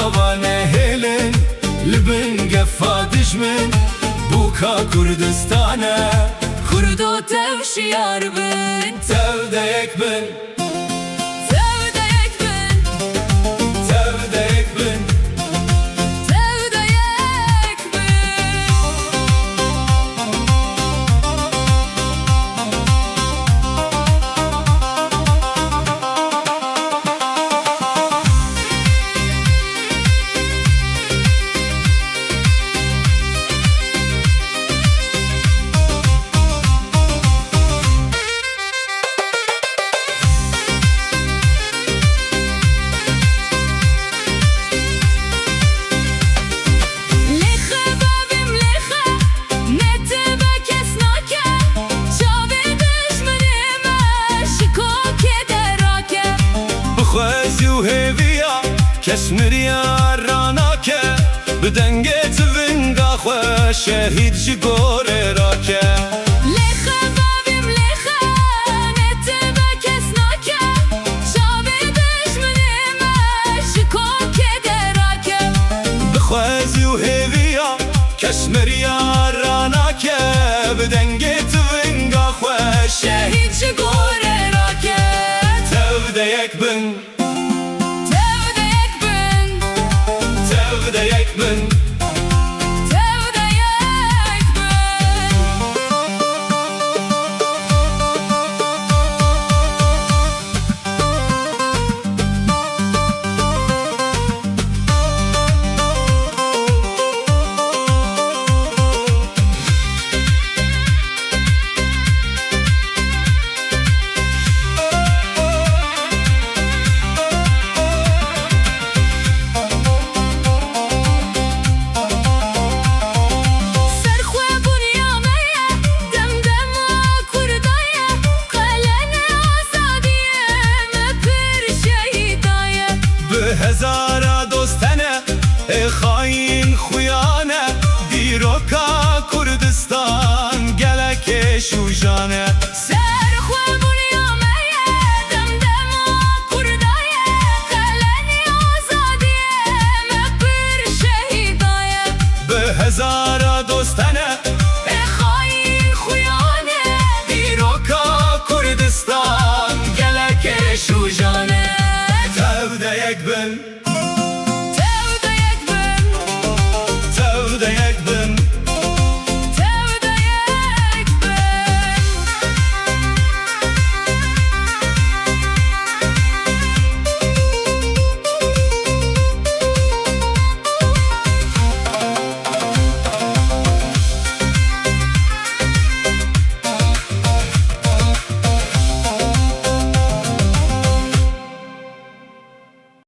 زبانه هلن لبن قفا دجمن بوكا كردستانه كردو تفشيار بن توديك بن توديك بن توديك بن توديك بن كشمريا راناكه بدنگه تونگا خواه شهید جی گوره راکه لخه بابیم لخه نتبه کس ناکه شابه دشمنیمه شکو که دراکه بخوازی و هیویا کشمریا راناکه بدنگه تونگا خواه شهید جی گوره راکه تود یک بن توديك بن توديك بن هزارا دوستنه خاین خویانه دیروکا کردستان گلک شوجانه سرخوه بنیامه دمدم کردایه قلنی آزادیه مپر شهیدایه به هزارا دوستنه